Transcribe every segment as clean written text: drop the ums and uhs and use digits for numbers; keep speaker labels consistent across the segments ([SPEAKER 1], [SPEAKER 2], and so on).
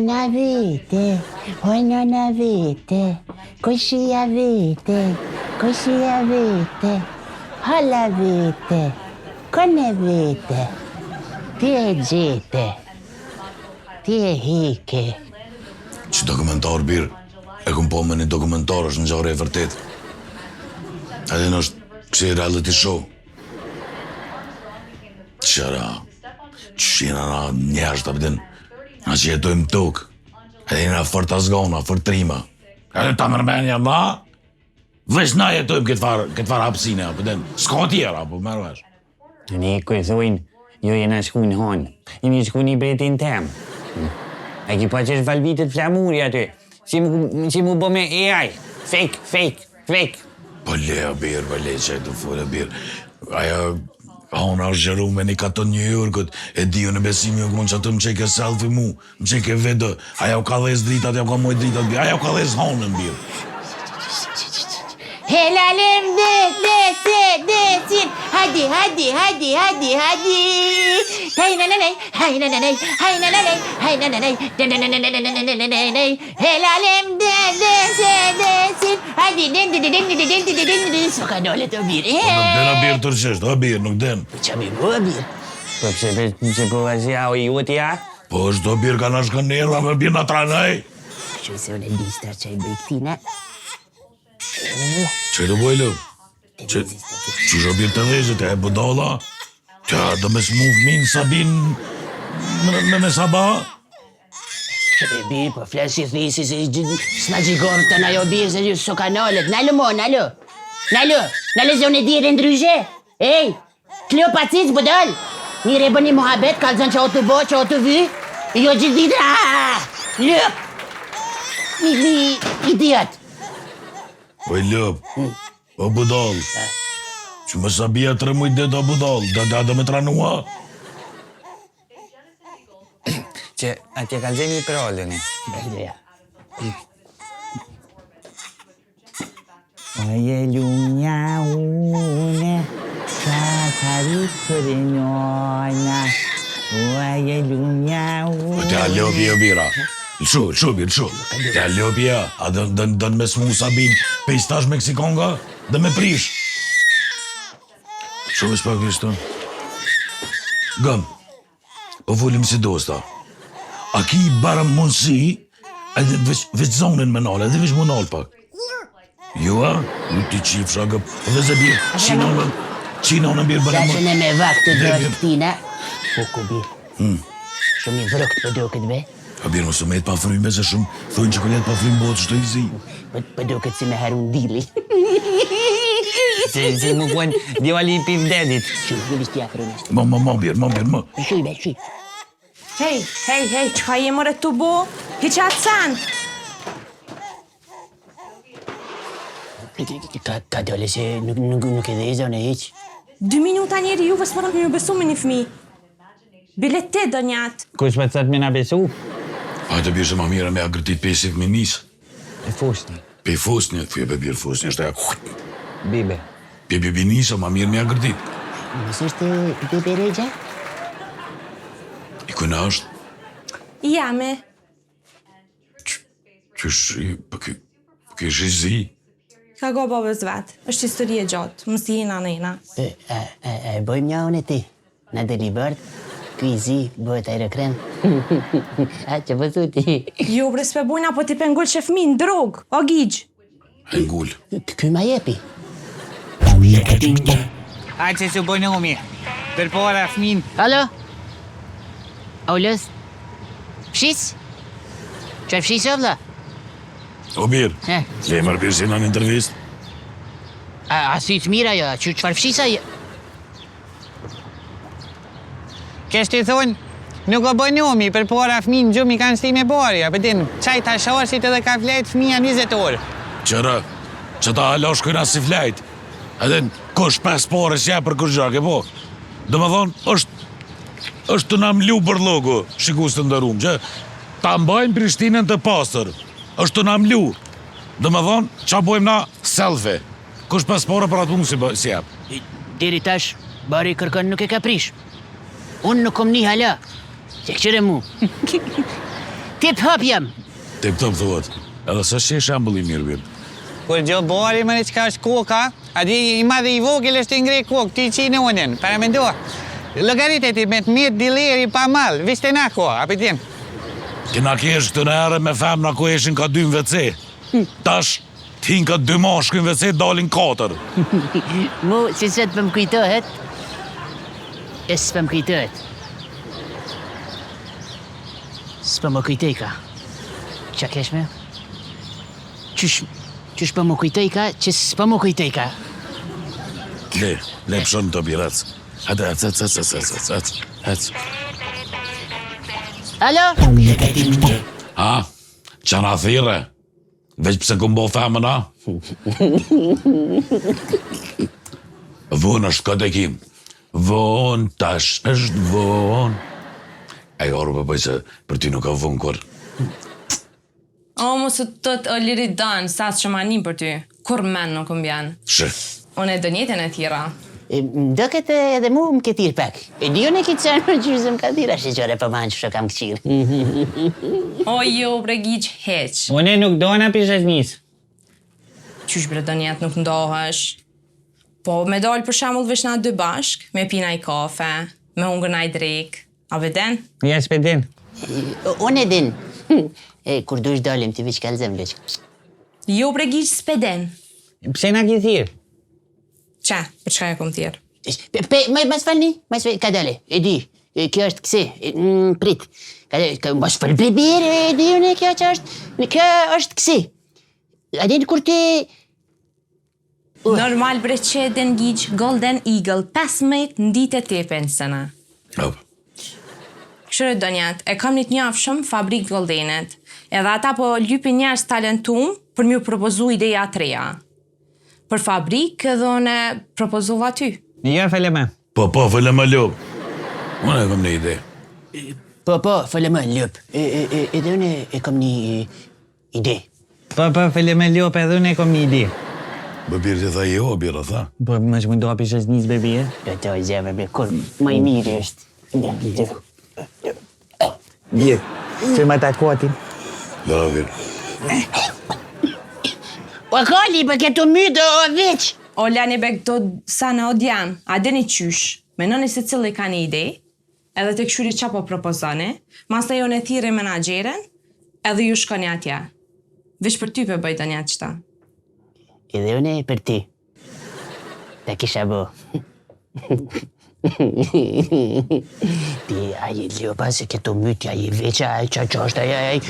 [SPEAKER 1] nona vete, oj nona vete, koshia vete, hala vete, kone vete, ti e gjete, ti e hike.
[SPEAKER 2] Që dokumentar, birë, e këm po me një dokumentar është në gjare e vërtet. Edhe në është kësi reality show. Qëra, që jena na njështë apëtin, na që jetojmë tokë, edhe jena fër të zgona, fër trima. Edhe ta mërmenja na, veç na jetojmë këtë farë hapsine, apëtin, s'ka tjera, po mërë vesh.
[SPEAKER 3] Ne kujthojnë, jo jena shku në hanë, jemi shku një bretin tem. A ki pa që është valvitet flamuri aty, si mu bo me AI, fake.
[SPEAKER 2] Po le, birë, po le, që e të full, birë. Aja, hona është gjeru me një katon New Yorkët, e dio në besimi o konë që atë më qeke selfie mu, më qeke vedë, aja u ka dhes dritat, aja u ka moj dritat, birë, aja u ka dhes honën, birë.
[SPEAKER 1] Helalim desin, hadi. Helalim desin, hadi. Sokanole të birë.
[SPEAKER 2] Nuk den a birë tërqesht, a birë, nuk den.
[SPEAKER 1] Qa mi bo birë?
[SPEAKER 3] Po pëse po vazhja o jutja?
[SPEAKER 2] Po është do birë ka në shkënirë, a më birë në tranaj.
[SPEAKER 1] Që se unë e distar që i bëjktina.
[SPEAKER 2] Që i të bojlë? Që shë birë të dhezit, e budala? Që do me smuf minë Sabin me Saba?
[SPEAKER 1] Që be birë, po flasë i thisi se s'na gjigorë të na jo birë se ju sokanolet. Nalo, se unë e dirë ndryshe. Ej, Kleopacis budal. Mire bëni muhabet, kalzën që o të bo, që o të vy. Jo gjithë ditë, lëp. Mi idiot.
[SPEAKER 2] Po i lëp, o budal. Që më Sabia 3 mujt det o budal, da me tranua.
[SPEAKER 3] Që atje ka zeni për olën e. Oje lunja une, sa tarit për njona. Oje lunja une.
[SPEAKER 2] Po t'ja lëpi e bira. Lëshu, birë. T'ja lëpi e, a dënë me smu Sabin pejstash Meksikonga, dhe me prish. Shumë s'pak vishton. Gëm, po vullim si dosta. A ki bara mundësi, edhe veç zonën me nalë, edhe veç mu nalë pak. Jo, a? Nuk ti qifsha gëp, dhe zë birë, qinonën birë bërë
[SPEAKER 1] Sa që ne me vakt të dojtë këtina, po ku birë. Shumë i vrëkt për do këtë be.
[SPEAKER 2] A birë mësë me jetë pa fryme, se shumë thujnë që këllet pa fryme botë shtë i zi.
[SPEAKER 1] Për do këtë si me Harun Dili.
[SPEAKER 3] Si mu kuen Diwali pif dedit.
[SPEAKER 1] Shumë, një vishti afrënisht.
[SPEAKER 2] Ma birë.
[SPEAKER 1] Shuj.
[SPEAKER 4] Hej, qka je mëre të bo? Hiqa të sen?
[SPEAKER 1] Ka dole se nuk e dhe e zone heq.
[SPEAKER 4] 2 minuta njeri juve s'mërën të një besu me një fmi. Bilet te do njatë.
[SPEAKER 3] Kush për të thët me nga besu?
[SPEAKER 2] A të birë se ma mire me agrëtit pesif me nisë.
[SPEAKER 3] E fusni.
[SPEAKER 2] Pe fosnje, thuj e birë fosnje, është e
[SPEAKER 3] Bibe.
[SPEAKER 2] Pe nisë, ma mirë me agrëtit.
[SPEAKER 1] Nësë është bebe regja?
[SPEAKER 2] I këna është?
[SPEAKER 4] Jame.
[SPEAKER 2] Qësh, për kësh i zi?
[SPEAKER 4] Ka go babës vetë. është histori e gjatë. Mësi jena nëjna.
[SPEAKER 1] E bojmë një unë e ti. Në dhe libert, këj zi, bëhet aerokrem. A që pësu ti?
[SPEAKER 4] Jo, bre, s'pe bujna, po ti pengull që fmi në drogë. O gjigj.
[SPEAKER 2] E ngull.
[SPEAKER 1] Këj ma jepi.
[SPEAKER 3] A që su bonomi, për pora fmin.
[SPEAKER 1] Alo? Aulës? Fshis? Që fshis o vla?
[SPEAKER 2] O birë, le mërë birë si në një intervist.
[SPEAKER 1] A si të mira jo, qëfar fshisa jo?
[SPEAKER 3] Kesh të thonë, nuk o bonomi, për pora fmin gjumi kanë sti me borja, për din, qaj të shorësit edhe ka flejt fmija 20 orë.
[SPEAKER 2] Qëra, që ta halosh këna si flejt. Edhe kush 5 pare s'ja për kush gjak, e po. Dhe më thonë, është të na mlu për logo, shikus të ndërum, që ta mbajnë Prishtinën të pasër. është të na mlu. Dhe më thonë, qa bojmë na selfie. Kush 5 pare për atë punë si jep.
[SPEAKER 1] Diri tash, bari kërkën nuk e ka prish. Unë nuk kom një hala. Se këqire mu. Tip hop jam.
[SPEAKER 2] Tip top thuhet. Edhe sa shi shembull I mirë bir.
[SPEAKER 3] Kur gjo bori më çka është koka, aty I madh I vogël është ngre kokë, ti qinë unin, para mendo. Llogaritë ti me mirë dileri pa mall, viste na ko, apo tin.
[SPEAKER 2] Kena kesh këtë në herë me femna ku eshin ka 2 në WC. Tash, t'hin ka 2 mashkuj në WC, dalin 4.
[SPEAKER 1] Mu, si se të më kujtohet, s'pë më kujtohet. S'pë më kujtoj ka. Qa kesh me? Qysh për më kujtoj ka, që s'pë më kujtoj ka.
[SPEAKER 2] Le pëshon të birec. Hajde, hec.
[SPEAKER 1] Alo?
[SPEAKER 2] Ha? Qa na thire? Veç pse ku mbo femën, ha? Vonë është këtë e kim. Vonë, tash është vonë. E orë për bëj se për ty nuk ka vonë kur.
[SPEAKER 4] O, mos të të lirit danë, sa që manim për ty. Kur men nuk më bjanë.
[SPEAKER 2] Shë.
[SPEAKER 4] Unë e dënjetën e tjera.
[SPEAKER 1] Do këtë edhe mu më këtir pak. E di unë e këtë qenë për gjysë më këtir, ashtë qore për manë që kam këqirë.
[SPEAKER 4] O, jo, bre gjyq, heq.
[SPEAKER 3] Unë nuk dona pishet njësë.
[SPEAKER 4] Qysh bre dënjet nuk ndohesh. Po, me dalë për shamull vesh na 2 bashk, me pina I kafe, me hungër na I drek. A veden?
[SPEAKER 3] Ja, s'pedin.
[SPEAKER 1] Unë e din. Kur dush dalim, ti veç kalzem leq.
[SPEAKER 4] Jo, bre gjyq, s'peden.
[SPEAKER 3] Pse na ki thirë?
[SPEAKER 4] Qa, për çka e kom tjerë?
[SPEAKER 1] Mas falni, ka dale, e di. Kjo është kësi, prit. Mas fal bebir, e di unë kjo që është. Kjo është kësi. A din kur ti...
[SPEAKER 4] Normal bre që den gjyq, Golden Eagle, 15 ndite te pensëna.
[SPEAKER 2] Hop.
[SPEAKER 4] Këshërë dënjat, e kam një njafshëm fabrik Goldenet. Edhe ata po lypin njerës talentum për mjë propozu ideja të reja. Për fabrik edhe unë propozova ty.
[SPEAKER 3] Ja, fele me.
[SPEAKER 2] Po, fële më lup. Unë e kom një ide.
[SPEAKER 1] Po, fale më, ljup. Edhe unë e kam një ide.
[SPEAKER 3] Po, fele me ljop edhe unë e kom një ide.
[SPEAKER 2] Bëbirë që tha jo, bira tha.
[SPEAKER 3] Po, më që mundoha pishet njësë bebi, e?
[SPEAKER 1] Do të zemë, be, kur më I mirë është.
[SPEAKER 3] Bje, që më takotin.
[SPEAKER 2] Dara virë.
[SPEAKER 1] O kali, për këtu mytë o veç.
[SPEAKER 4] O lani bek do sa në odjan, a deni qysh, menoni se cili ka një ide, edhe të këshyri qa po propozane, mas të jo në thire menageren, edhe ju shkoni atja. Vish për ty për bëjta një qëta.
[SPEAKER 1] Edhe unë për ti. Ta kisha bo. Ti, aje ljopa se këtu mytë, aje veqa, aje qa qosht, aje.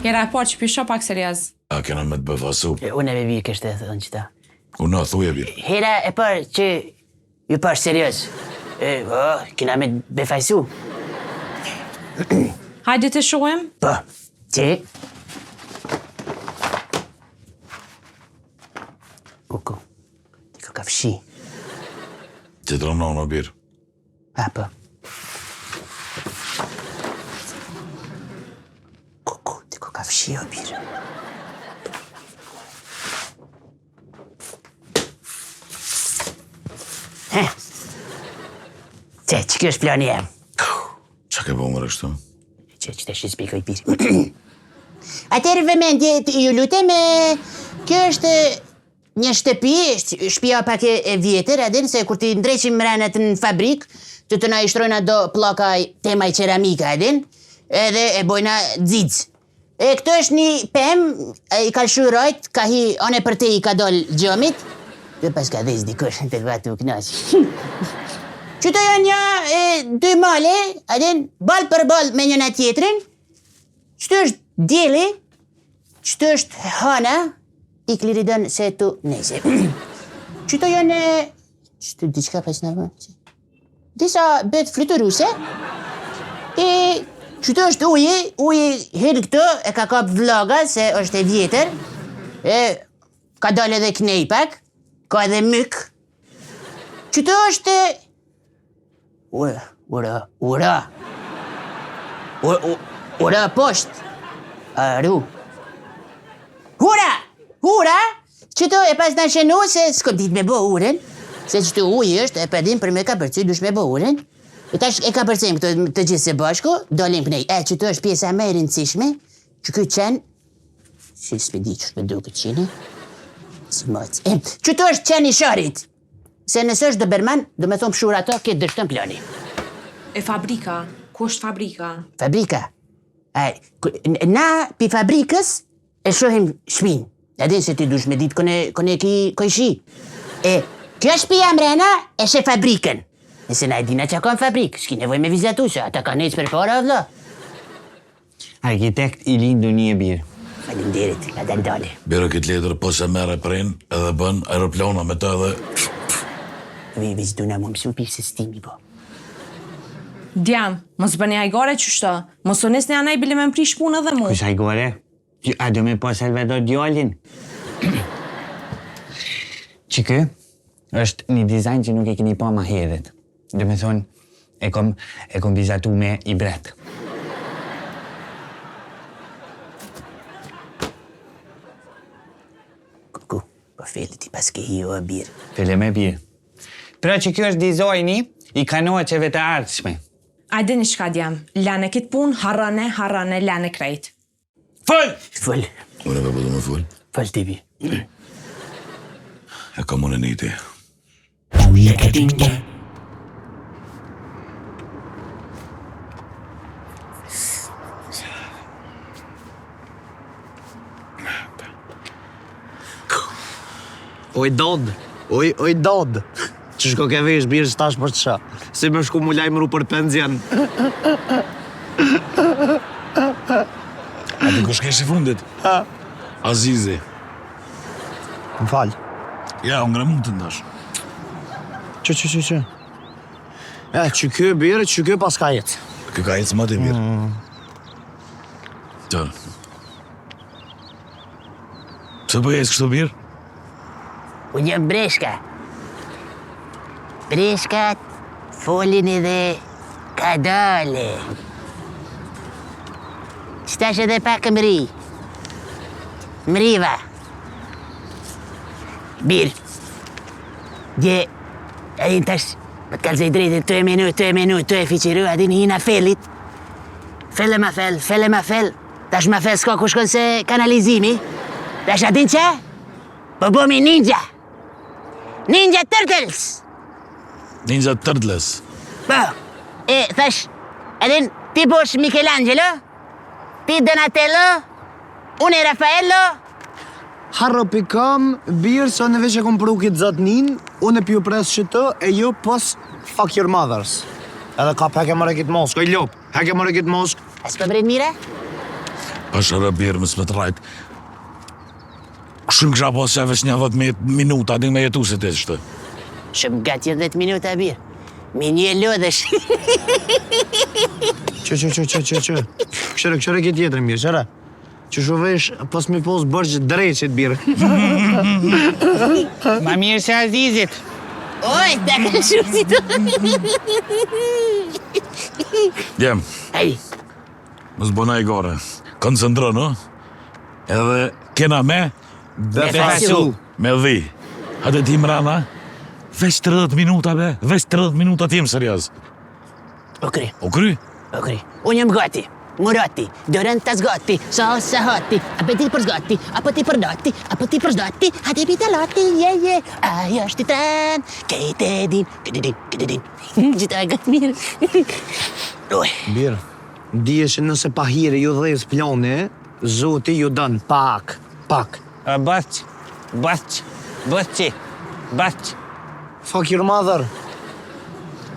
[SPEAKER 4] Kera po që pisho pak seriaz.
[SPEAKER 2] A kena me të bëfasu.
[SPEAKER 1] Unë e me virë kështë e thënë qëta.
[SPEAKER 2] Unë thuje birë.
[SPEAKER 1] Hera e parë që ju parë serios. Kena me të befajsu.
[SPEAKER 4] Hajde të shohem?
[SPEAKER 1] Po, që? Kuku, ti ka kafshi.
[SPEAKER 2] Që të rëmna unë birë.
[SPEAKER 1] Po. Kuku, ti ka kafshi o birë. Që kjo është plani jam?
[SPEAKER 2] Qa ke po më rështu?
[SPEAKER 1] Që të shizbi koj birë. Atëherë vëmendje, ju lutem, kjo është një shtëpi, shtëpia pak e vjetër, adin, se kur ti ndreqim mrenët në fabrik, të na i shtrojnë ado pllakaj temaj ceramika, adin, edhe e bojna dzidz. E këto është një pemë, i ka lshu rojt, ka hi one për te i ka dol gjomit, dhe pas ka dhez dikush të vatu knaqë. Qëto janë një dy male, adin, bal për bal me njëna tjetrin, qëto është djeli, qëto është hana, i kliridon se tu nese. Qëto janë, qëto diqka pas në vëmë, disa bet fluturuse, e qëto është uji hirë këto, e ka kap vloga, se është e vjetër, e ka dal edhe knejpak, ka edhe myk. Qëto është... Ura posht. Aru. Hura! Qëto e pas në shenu se s'kom dit me bo uren, se qëto uji është, e përdim për me ka përcy, dush me bo uren. E tash e ka përcem këto të gjithë se bashku, dolim kënej. Qëto është pjesa me rëndësishme, që këtë qenë, si s'me di që shme do këtë qenë, si moc. Qëto është qenë i sharit, se nësë është doberman, do me thonë pëshur ato, këtë dështën plani.
[SPEAKER 4] E fabrika, ku është fabrika?
[SPEAKER 1] Fabrika? Na pi fabrikës e shohim shmin. Edhe se ti dush me ditë kone ki kojshi. Kjo shpia mrena e she fabrikën. Nëse na e dina që ka në fabrikë, s'ki nevoj me vizatu, se ata ka necë për para, vla.
[SPEAKER 3] Arkitekt i lindu një birë.
[SPEAKER 1] Falinderit, ka daldale.
[SPEAKER 2] Biro këtë letër, po se mere prin, edhe bën aeroplana me të edhe...
[SPEAKER 1] Vi vizitu na më mësu pishë se stimi, po.
[SPEAKER 4] Djam, mos bëni ajgore qështo, mos ones në anaj bile me më prish punë edhe mu.
[SPEAKER 3] Kush ajgore? A do me po Salvador djallin? Që kë është një dizajn që nuk e keni pa ma herët. Dhe me thonë, e kom vizatu me i bret.
[SPEAKER 1] Ku, po fele ti pas ke hi o e birë.
[SPEAKER 3] Fele me birë. Pra që kjo është dizajni i kanoqeve të ardhshme.
[SPEAKER 4] Ajde një shka djam, lane këtë punë, harane, lane krejt.
[SPEAKER 1] Fëll.
[SPEAKER 2] Unë e me full.
[SPEAKER 1] Fëll ti bi.
[SPEAKER 2] E ka më në niti.
[SPEAKER 5] Oj dod. Që shko ke vesh birë shtash për të shë. Si me shku mu lajmëru për penzion.
[SPEAKER 2] A të kush kesh i fundit? Azizi.
[SPEAKER 5] Më falë.
[SPEAKER 2] Ja, unë mund të ndash.
[SPEAKER 5] Që? Që kjo birë, që kjo pas ka jetë.
[SPEAKER 2] Kë ka jetë më të mirë. Të. Pse po jesë kështu birë?
[SPEAKER 1] Unë jam breshka. Breshkat folin edhe ka dole. Qëtash edhe pak mri. Mriva. Birë. Dje, adin tash, më të kalzej drejtë, 2 minutë, 2 fiqiru, adin hina fellit. Felle ma fel. Tash ma fel s'ka ku shkon se kanalizimi. Tash adin që? Po bomi ninja. Ninja Turtles.
[SPEAKER 2] Ninja Turtles.
[SPEAKER 1] Po, thash, adin ti bosh Michelangelo, ti Donatello, unë e Raffaello.
[SPEAKER 5] Harro pikam, birë, sa në veç e kom pru kitë zatnin, unë e pju pres që të, e ju pos fuck your mothers. Edhe kap heke mëre kitë mosk, oj lop, heke mëre kitë mosk.
[SPEAKER 1] A s'po bret mire?
[SPEAKER 2] Është birë më s'me të rajt. Shumë kësha pas që veç një 10 minuta, din me jetu se të shtë.
[SPEAKER 1] Shumë gati 10 minuta birë. Me një lodhësh.
[SPEAKER 5] Që. Këshëre kitë jetër mirë, qëre. Që shuvesh, pas mi pos bërgjë dreqit birë.
[SPEAKER 3] Ma mirë se Azizit.
[SPEAKER 1] Oj, ta ka shumë si të.
[SPEAKER 2] Djem,
[SPEAKER 1] Hej,
[SPEAKER 2] më s'bona i gore. Koncentro, no? Edhe kena me
[SPEAKER 1] fasu.
[SPEAKER 2] Me dhi. Hate ti mrana? Veç 30 minuta, be. Veç 30 minuta tim, serios.
[SPEAKER 1] o kry.
[SPEAKER 2] O kry?
[SPEAKER 1] Unë jam gati. Murati, dorën të zgati, sa hati, apetit për zgati, apo ti për dati, apo ti për zdati, hati pita lati, je, ajo është i tren, kejt e din, gjitha e gëtë mirë.
[SPEAKER 5] Birë, dije që nëse pa hire ju dhejës plani, zoti ju dënë pak.
[SPEAKER 3] Bërç.
[SPEAKER 5] Fuck your mother.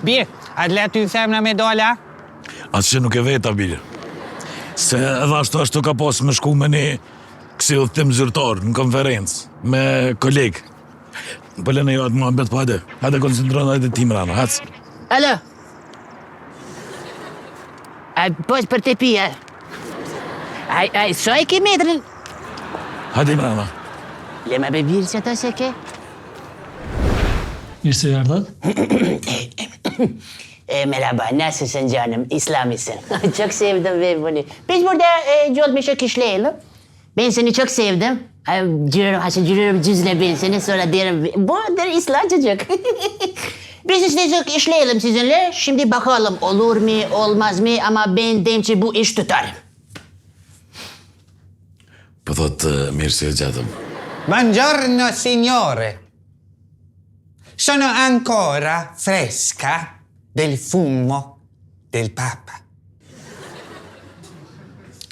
[SPEAKER 3] Bir, atë le ty them në medala?
[SPEAKER 2] Atë që nuk e veta, birë. Se edhe ashtu ka pas me shku me një kësi udhëtim zyrtar në konferencë, me kolegë. Pëllë në jo atë mua mbet po hajde koncentrona edhe tim rana, hac.
[SPEAKER 1] Alo? Pos për të pia. Soj ke metrin?
[SPEAKER 2] Hajde imrana.
[SPEAKER 1] Le ma bebirë që ta se ke?
[SPEAKER 6] Mirë se ardhat.
[SPEAKER 1] Merhaba, nasılsın canım? İslamisin. Çok sevdim ben bunu. Biz burada Jolmiş'e kişleyelim. Ben seni çok sevdim. Cürüyorum cüzle ben seni sonra derim. Bu İslam çocuk. Biz işte işleyelim sizinle. Şimdi bakalım olur mu olmaz mı ama ben derim ki bu iş tutar.
[SPEAKER 2] Po thot mirë se e gjatëm.
[SPEAKER 3] Buongiorno, signore. Sono ancora fresca del fumo del Papa.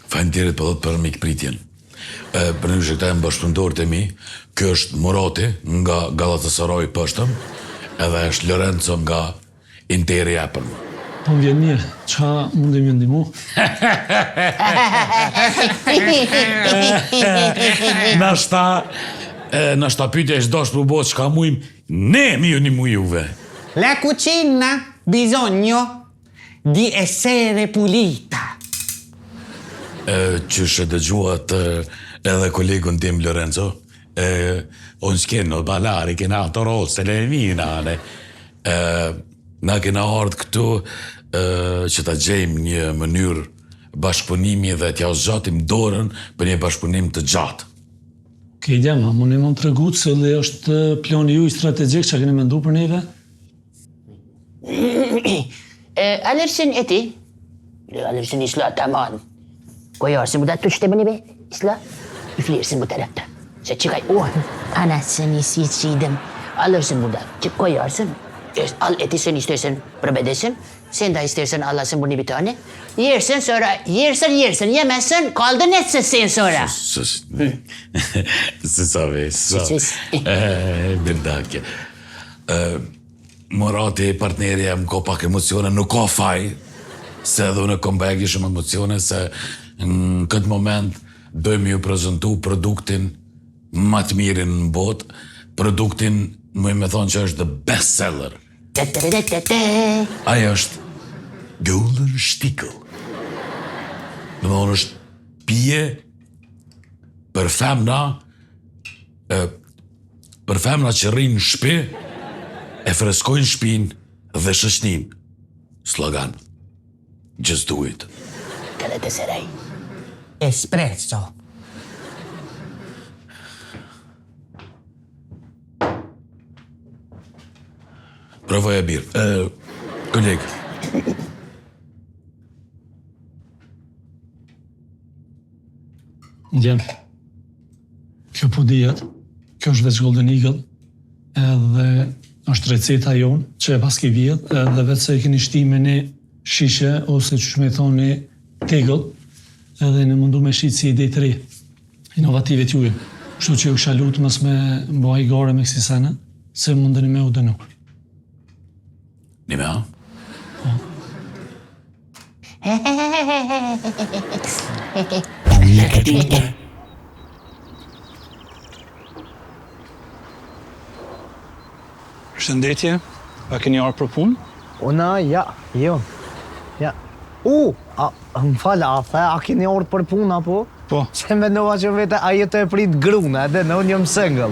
[SPEAKER 2] Faleminderit po thot për mikpritjen. Për një këta e mbashkëpunëtorët e mi, kjo është Murati nga Galatasaray Pështëm, edhe është Lorenzo nga Interi Apën.
[SPEAKER 6] Po më vjen mirë, qa mundem ju ndimu?
[SPEAKER 2] Nashta pyetja është dosh për botë çka mujm, ne mi ju një juve.
[SPEAKER 3] La cucina bisogno di essere pulita.
[SPEAKER 2] Qysh e dëgjuat edhe kolegun tim Lorenzo, unë s'keno balari, kena ato rose, le vinane. Na kena ardhë këtu që ta gjejmë një mënyrë bashkëpunimi dhe t'ja zgjatim dorën për një bashkëpunim të gjatë.
[SPEAKER 6] Ke idea, ma më në më të regu cëllë është plani ju i strategjik që keni mendu për neve?
[SPEAKER 1] Alırsın eti. Alırsın İsla tamam. Koyarsın bu da tuştemini be İsla. Üflersin bu tarafta. Sen çıkay. Oh anasını sisiydim. Alırsın burada. Çık koyarsın. Al eti sen istersen probedesin. Sen de istersen alasın bunu bir tane. Yersin sonra yersin yemezsin kaldın etsin sen sonra.
[SPEAKER 2] Sus. Sus. Bir dakika. Murati, partneri jam ka pak emocione, nuk ka faj, se edhe unë kom begi shumë emocione, se në këtë moment dojmë ju prezentu produktin më të mirin në botë, produktin më me thonë që është the best seller. Aja është Golden Stickle. Në thonë është pije për femna që rrinë në shpi, e freskojnë shpin dhe shëshnin. Slogan. Just do it.
[SPEAKER 1] Galatasaray.
[SPEAKER 3] Espresso.
[SPEAKER 2] Provoja birë. Kolegë.
[SPEAKER 6] Ndjem. Kjo po dijet, kjo është veç Golden Eagle, edhe është receta jonë që e pas ke vjetë, edhe vetë se e keni shti me një shishe, ose që shme thoni tegëll, edhe në mundu me shqitë si ide të re, inovative t'juve. Kështu që ju kësha lutë mës me bëha i gare me kësi sene, se mundeni me u dënu.
[SPEAKER 2] Një me ha?
[SPEAKER 7] Shëndetje, a keni arë për punë?
[SPEAKER 5] Una, ja. Më falë, a keni orë për punë, apo?
[SPEAKER 7] Po.
[SPEAKER 5] Se me nova që vete, a jetë e prit gruna, edhe në unë jëmë single.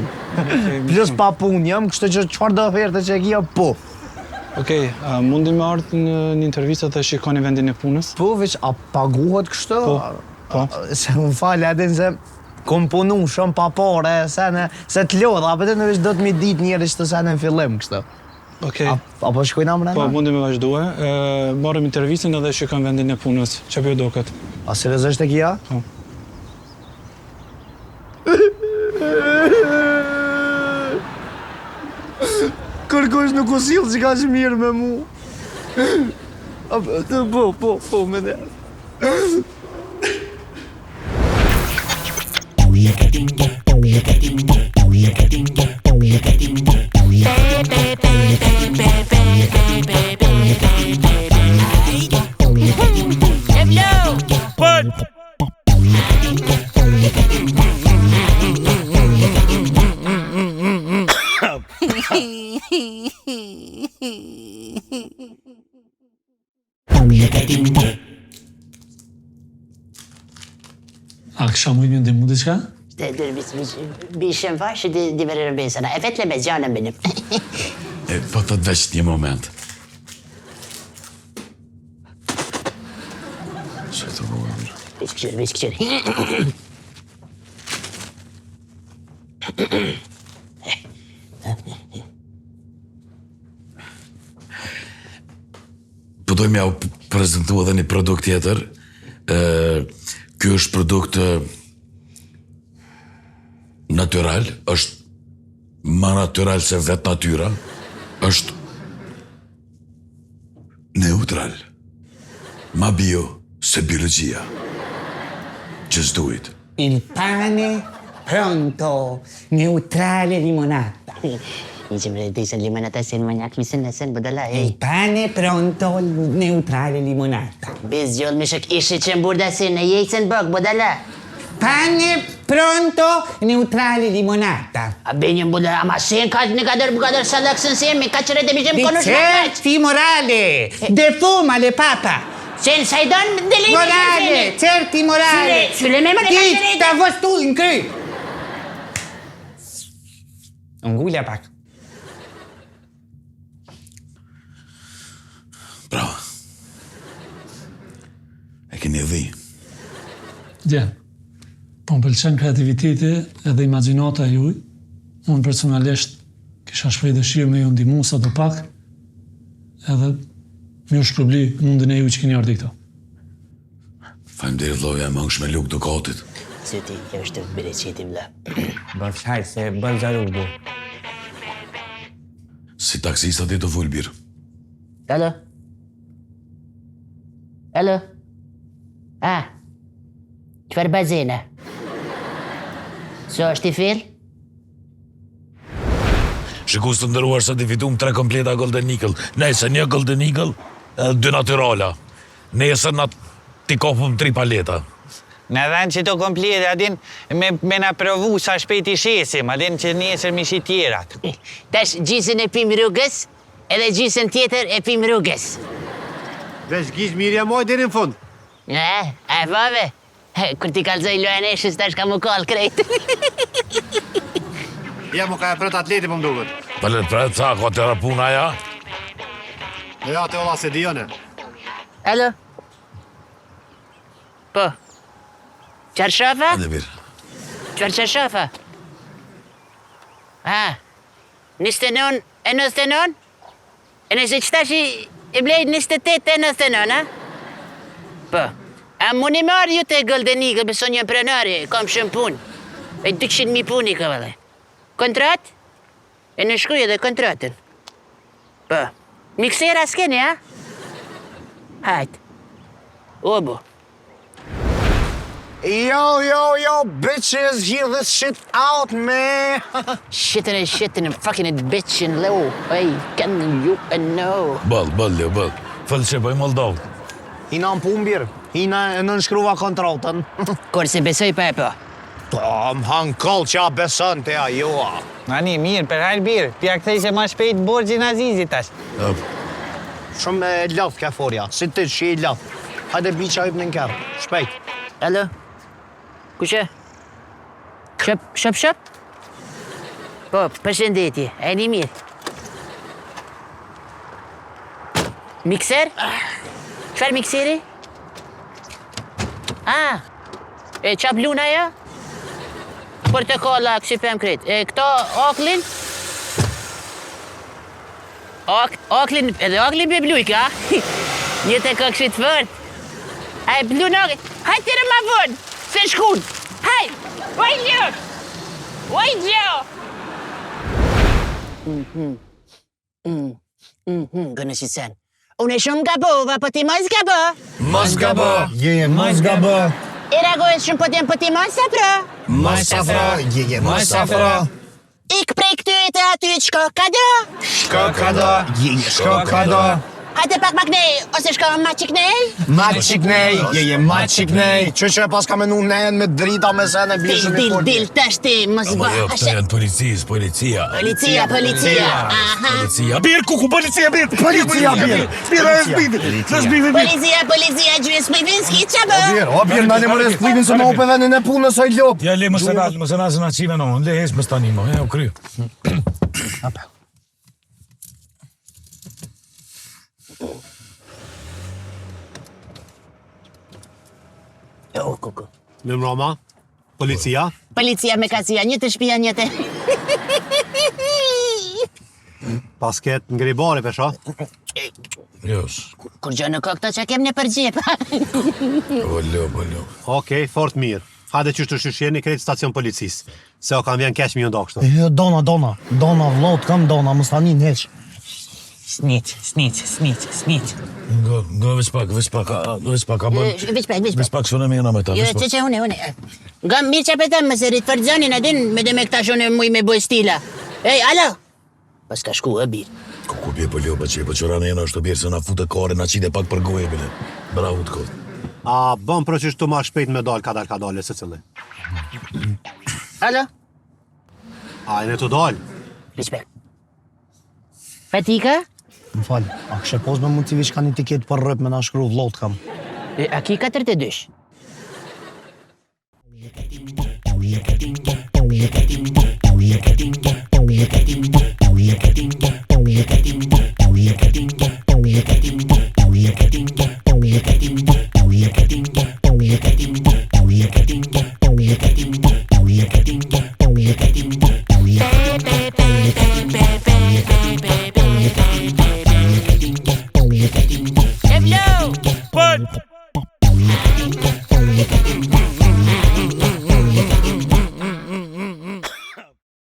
[SPEAKER 5] Plus pa punë jëmë, kështë që qëfar do oferte që e kia, po.
[SPEAKER 7] Okej, mundi me ardhë në një intervistë dhe shikoni vendin e punës?
[SPEAKER 5] Po, veç, a paguhet kështë?
[SPEAKER 7] Po.
[SPEAKER 5] Se më falë, edhe nëse kom punu shumë pa pare, se të lodha, apëtë në veç do të mi dit njerë që të se në fillim kështë.
[SPEAKER 7] Okej.
[SPEAKER 5] Apo shkojna mrena?
[SPEAKER 7] Po, mundi me vazhdue. Marrëm intervistën edhe shikojmë vendin e punës. Që për doket?
[SPEAKER 5] A seriozisht e kia?
[SPEAKER 7] Po.
[SPEAKER 5] Kërkosh nuk u sill që ka që mirë me mu. Po, me ne.
[SPEAKER 6] A kësha mujtë një ndimu diçka?
[SPEAKER 1] Bishëm fashë di verë besana. E vetë le me gjanën benim.
[SPEAKER 2] Po thot veç një moment. Që të rruëm?
[SPEAKER 1] Vish këqyri.
[SPEAKER 2] Po dojmë ja u prezentu edhe një produkt tjetër. Ky është produkt natyral, është ma natyral se vetë natyra, është neutral, ma bio se biologia. Just do it.
[SPEAKER 3] Il pane pronto, neutrale limonata.
[SPEAKER 1] Nici vrei să limonata sen maniac mi sen sen budala
[SPEAKER 3] Il
[SPEAKER 1] ei.
[SPEAKER 3] pane pronto, neutrale limonata.
[SPEAKER 1] Biz yol mişek işi için burada sen yeysen bak budala.
[SPEAKER 3] Pane pronto, neutrale limonata.
[SPEAKER 1] Benim budala ama sen ne kadar salaksın sen mi kaçıra demeyeceğim konuşma.
[SPEAKER 3] Certi morale, defumale papa.
[SPEAKER 1] Sen saydan deli
[SPEAKER 3] Morale, certi morale.
[SPEAKER 1] Söyleme bana
[SPEAKER 3] Ditta fost tu in cry. Ungulja pak.
[SPEAKER 2] Bravo. E keni dhi.
[SPEAKER 6] Dje, po më pëlqen kreativiteti edhe imagjinata juj. Unë personalisht kisha shprej dëshirë me ju ndimu sa do pak, edhe më ju shpërbli mundin e ju që keni ardhi këto.
[SPEAKER 2] Faleminderit vëlla, më ngsh me luk dukatit.
[SPEAKER 1] Zyti është bereqetim la.
[SPEAKER 3] Bëf haj se bërë gjarur bu.
[SPEAKER 2] Si taksista ti të full birë.
[SPEAKER 1] Alo? Alo? Çfarë bazena? So është I fill?
[SPEAKER 2] Shikus të ndëruar se të fitum 3 kompleta Golden Eagle. Nese një Golden Eagle, 2 natyrala. Nese na t'i kopëm 3 paleta.
[SPEAKER 3] Në dhanë që to komplete, adin me na provu sa shpejt I shesim, adin që nesër mi shi tjerat.
[SPEAKER 1] Tash gjisën e pim rrugës, edhe gjisën tjetër e pim rrugës.
[SPEAKER 5] Vesh gish mirja moj deri në fund.
[SPEAKER 1] A vave? Kur ti kalzoj lojaneshës, tash ka mu kall krejt.
[SPEAKER 5] Ja mu ka e prët atleti po mduket.
[SPEAKER 2] Palet pret, sa ka të rapuna ja?
[SPEAKER 5] Ja te olla se dione.
[SPEAKER 1] Alo? Po. Qarshafa?
[SPEAKER 2] Hadi bir.
[SPEAKER 1] Qfarë qarshafa? 29 e 99? E nëse qëtash I blejt 28 e 99, a? Po. A muni marrë ju të Golden Eagle, beson një prenari, kam shumë punë. E 200.000 puni ka vëllai. Kontrat? E në shkuj edhe kontratën. Po. Miksera s'keni, a? Hajt. Obo.
[SPEAKER 5] Yo, bitches, hear this shit out, man.
[SPEAKER 1] Shitting, fucking bitchin' low. Hey, can you know?
[SPEAKER 2] Ball, ball. Fëllë që bëj Moldovë.
[SPEAKER 5] Hina në punë birë. Hina e nënshkruva kontratën.
[SPEAKER 1] Kurse besoj pa e po.
[SPEAKER 5] Po, më hanë kollë që a beson të ajoa.
[SPEAKER 3] Ani, mirë, për hajrë birë, pja këthej se ma shpejt borgjin Azizit tash.
[SPEAKER 5] Shumë e lafë ka forja, si të që I lafë. Hajde biqa I për në kërë, shpejt.
[SPEAKER 1] Alo? Kushe? Shop? Po, përshëndetje, e një mirë. Mikser? Qfar mikseri? E qa bluna ja? Portokolla, kësipem krejt. E këto oklin? Oklin, edhe oklin me blujk, a? Një të këkshit fërt. Haj, blu në haj tërë ma vonë, se shkun. Haj, oj gjo. Oj gjo. Gënë si sen. Unë e shumë gabova, po ti mos gabo.
[SPEAKER 5] Mos gabo. Je mos gabo.
[SPEAKER 1] I reagojës shumë po ti mos afro.
[SPEAKER 5] Mos afro. Je mos afro.
[SPEAKER 1] Ik prej këty e të aty shko kado.
[SPEAKER 5] Shko kado. Je shko kado.
[SPEAKER 1] Hajde pak maknej, ose shko ma qiknej.
[SPEAKER 5] Ma qiknej, je ma qiknej. Që pas ka menu nejën me drita me se në bishëm i fort.
[SPEAKER 1] Dil, tash ti, mos
[SPEAKER 2] Ama
[SPEAKER 1] ba.
[SPEAKER 2] jo, këta janë policia.
[SPEAKER 1] Policia. Aha.
[SPEAKER 2] Birë, kuku, policia, birë!
[SPEAKER 5] Policia, birë!
[SPEAKER 2] Birë, e s'bive,
[SPEAKER 1] Policia, gjyës Plivinski, që bë?
[SPEAKER 5] O birë, në një mërë splivin se më upe venin e punë nësoj ljop.
[SPEAKER 2] Ja, le, më se nalë se na qime no, le hes më stani mo, u kry.
[SPEAKER 1] O, kuku.
[SPEAKER 8] Në mroma, policia.
[SPEAKER 1] Policia me kacia, një të shpia, një të...
[SPEAKER 8] Pasket ngri bari pesha.
[SPEAKER 2] Jos,
[SPEAKER 1] Kur gjë në kokto që kem në përgjep.
[SPEAKER 2] bollo.
[SPEAKER 8] Okej, fort mirë. Hajde qysh të shishjeni krejt stacion policis. Se o kam vjen keq mi nda kështu.
[SPEAKER 5] Jo, dona. Dona, vlot, kam dona, më stanin heq.
[SPEAKER 3] Snit.
[SPEAKER 2] Ngo, ves pak, a bën... Ves pak, s'fënë me jena me ta,
[SPEAKER 1] Jo,
[SPEAKER 2] ves pak.
[SPEAKER 1] që une. Nga mirë që petem, më se rritë fërdzoni në din, me dhe me këta shone muj me boj stila. Ej, alo? Pas ka shku, birë.
[SPEAKER 2] Kuku bje për ljoba që, për qërane jena është të bjerë se na fute kare, na qide pak për goje, bile. Bravo të kohë.
[SPEAKER 8] A bën për qysh të ma shpejt me dal kadale se cili.
[SPEAKER 1] Alo?
[SPEAKER 8] A e në të dal?
[SPEAKER 1] Respekt. Fatika?
[SPEAKER 5] Më falë, a kështë pos me mund t'i vish ka një tiket për rëp me na shkru vlot kam.
[SPEAKER 1] A ki 42?